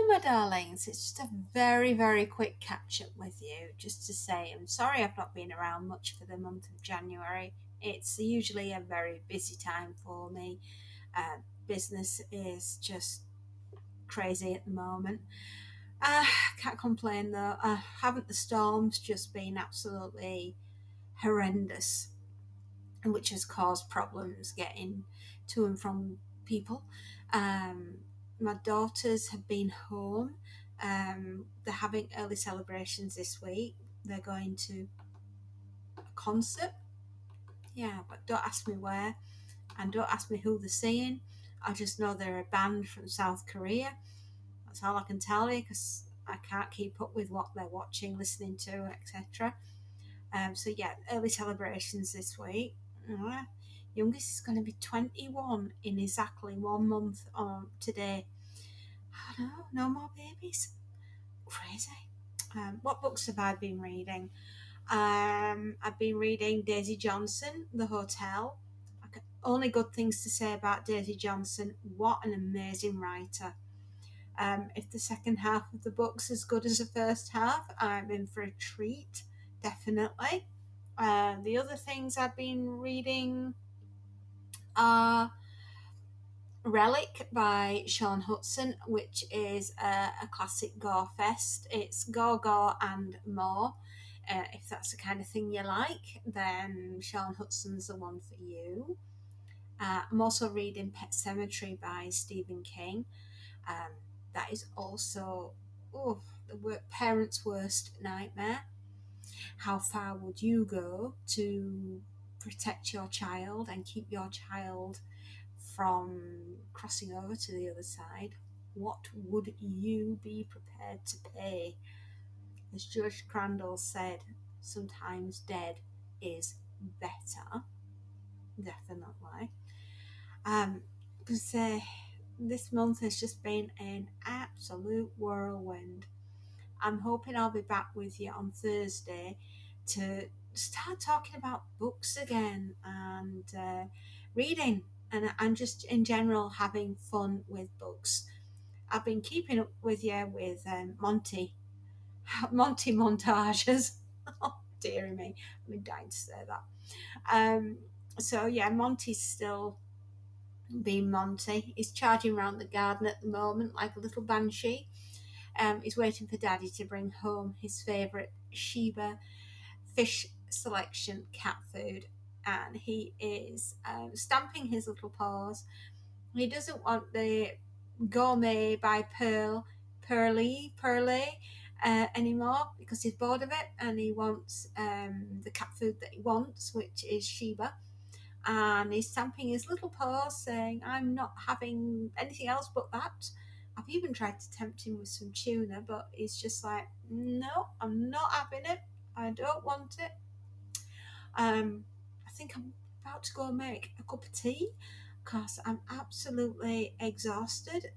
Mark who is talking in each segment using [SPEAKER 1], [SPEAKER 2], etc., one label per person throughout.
[SPEAKER 1] my darlings. It's just a very, very quick catch up with you, just to say I'm sorry I've not been around much for the month of January. It's usually a very busy time for me. Business is just crazy at the moment. Can't complain though. Haven't the storms just been absolutely horrendous, which has caused problems getting to and from people. Um, my daughters have been home. They're having early celebrations this week. They're going to a concert. Yeah, but don't ask me where and don't ask me who they're seeing. I just know they're a band from South Korea. That's all I can tell you because I can't keep up with what they're watching, listening to, etc. So yeah, early celebrations this week. Youngest is going to be 21 in exactly 1 month on today. I know, no more babies. Crazy. What books have I been reading? I've been reading Daisy Johnson, The Hotel. Only good things to say about Daisy Johnson. What an amazing writer. If the second half of the book's as good as the first half, I'm in for a treat, definitely. The other things I've been reading are Relic by Sean Hudson, which is a classic gore fest. It's gore, gore, and more. If that's the kind of thing you like, then Sean Hudson's the one for you. I'm also reading Pet Cemetery by Stephen King. Um, that is also the parent's worst nightmare. How far would you go to protect your child and keep your child from crossing over to the other side? What would you be prepared to pay? As George Crandall said, sometimes dead is better. Definitely. Because this month has just been an absolute whirlwind. I'm hoping I'll be back with you on Thursday to start talking about books again and reading and just in general having fun with books. I've been keeping up with you with Monty montages. Oh, dearie me, I've been dying to say that. Um, so yeah, Monty's still being Monty. He's charging around the garden at the moment like a little banshee. He's waiting for Daddy to bring home his favourite Sheba fish selection cat food, and he is stamping his little paws. He doesn't want the gourmet by Pearly anymore because he's bored of it, and he wants the cat food that he wants, which is Sheba. And he's stamping his little paws, saying, "I'm not having anything else but that." I've even tried to tempt him with some tuna, but he's just like, "No, I'm not having it. I don't want it." I think I'm about to go and make a cup of tea because I'm absolutely exhausted.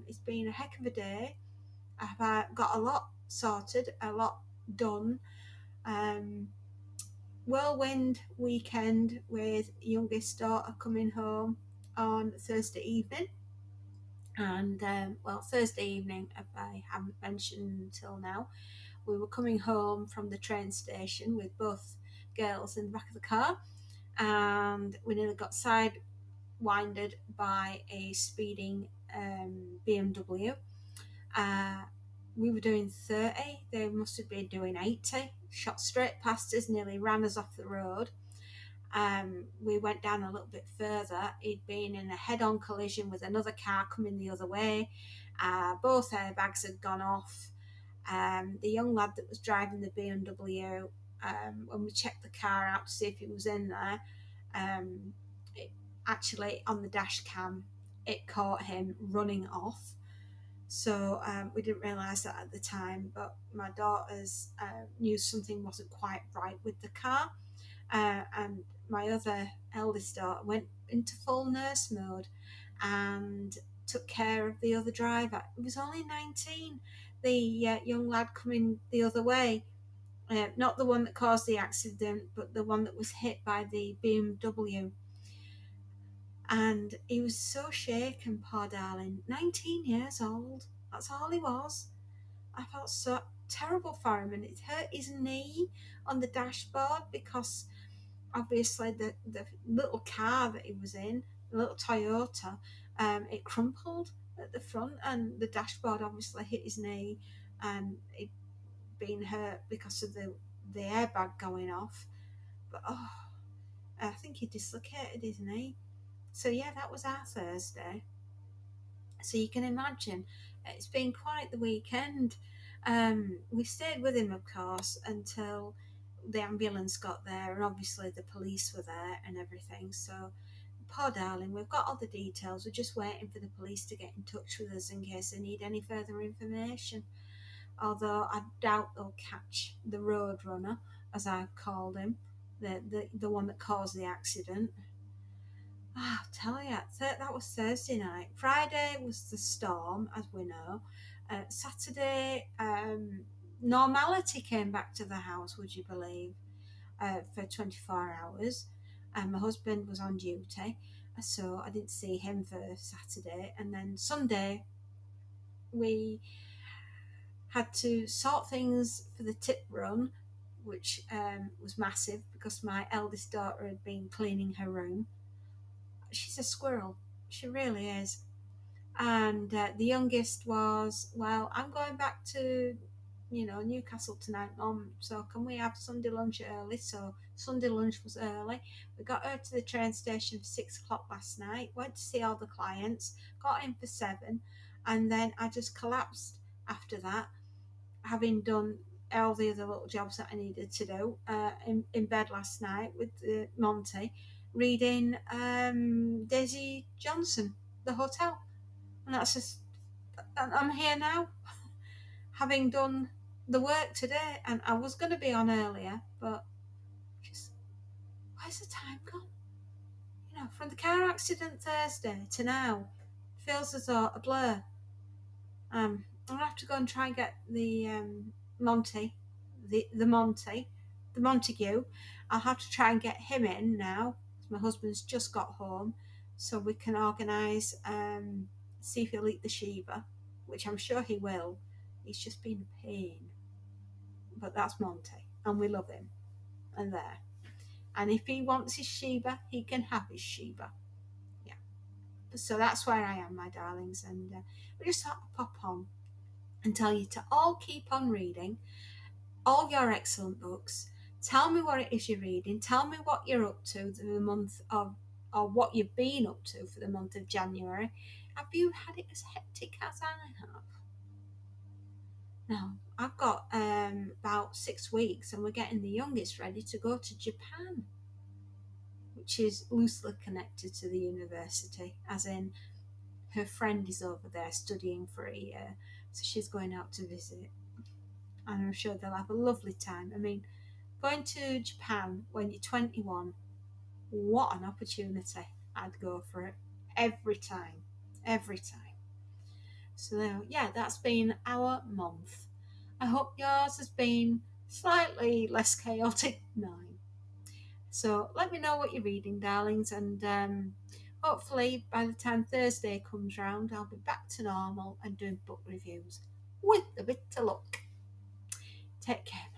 [SPEAKER 1] It's been a heck of a day. I've got a lot sorted, a lot done. Um, Whirlwind weekend with youngest daughter coming home on Thursday evening. And Thursday evening, if I haven't mentioned until now, we were coming home from the train station with both girls in the back of the car, and we nearly got sidewinded by a speeding BMW. We were doing 30, they must have been doing 80, shot straight past us, nearly ran us off the road. We went down a little bit further. He'd been in a head-on collision with another car coming the other way. Both airbags had gone off. The young lad that was driving the BMW, when we checked the car out to see if he was in there, actually on the dash cam, it caught him running off. So we didn't realise that at the time, but my daughters knew something wasn't quite right with the car. And my other eldest daughter went into full nurse mode and took care of the other driver. He was only 19, the young lad coming the other way. Not the one that caused the accident, but the one that was hit by the BMW. And he was so shaken, poor darling. 19 years old. That's all he was. I felt so terrible for him, and it hurt his knee on the dashboard because obviously the little car that he was in, the little Toyota, it crumpled at the front, and the dashboard obviously hit his knee, and he'd been hurt because of the airbag going off. But I think he dislocated his knee. So yeah, that was our Thursday. So you can imagine it's been quite the weekend. We stayed with him, of course, until the ambulance got there, and obviously the police were there and everything. So, poor darling, we've got all the details. We're just waiting for the police to get in touch with us in case they need any further information. Although I doubt they'll catch the road runner, as I've called him, the one that caused the accident. Ah, I'll tell you, that was Thursday night. Friday was the storm, as we know. Saturday, normality came back to the house, would you believe, for 24 hours. And my husband was on duty, so I didn't see him for Saturday. And then Sunday, we had to sort things for the tip run, which was massive because my eldest daughter had been cleaning her room. She's a squirrel, she really is. And the youngest was, well, I'm going back to, Newcastle tonight, Mum. So can we have Sunday lunch early? So Sunday lunch was early. We got her to the train station for 6 o'clock last night. Went to see all the clients. Got in for 7, and then I just collapsed after that, having done all the other little jobs that I needed to do in bed last night with Monty, reading Daisy Johnson, The Hotel. And that's just, I'm here now, having done the work today, and I was going to be on earlier, but just, where's the time gone? From the car accident Thursday to now, feels as though a blur. I'll have to go and try and get the Monty, the Monty, the Montague. I'll have to try and get him in now. My husband's just got home, so we can organise, see if he'll eat the Sheba, which I'm sure he will. He's just been a pain, but that's Monty, and we love him. And there. And if he wants his Sheba, he can have his Sheba. Yeah. So that's where I am, my darlings, and we just thought I'd pop on and tell you to all keep on reading all your excellent books. Tell me what it is you're reading. Tell me what you're up to the month of, or what you've been up to for the month of January. Have you had it as hectic as I have? Now, I've got about 6 weeks, and we're getting the youngest ready to go to Japan, which is loosely connected to the university, as in her friend is over there studying for a year, so she's going out to visit, and I'm sure they'll have a lovely time. I mean, going to Japan when you're 21, what an opportunity. I'd go for it every time, every time. So yeah, that's been our month. I hope yours has been slightly less chaotic than mine. So let me know what you're reading, darlings, and hopefully by the time Thursday comes round, I'll be back to normal and doing book reviews with a bit of luck. Take care.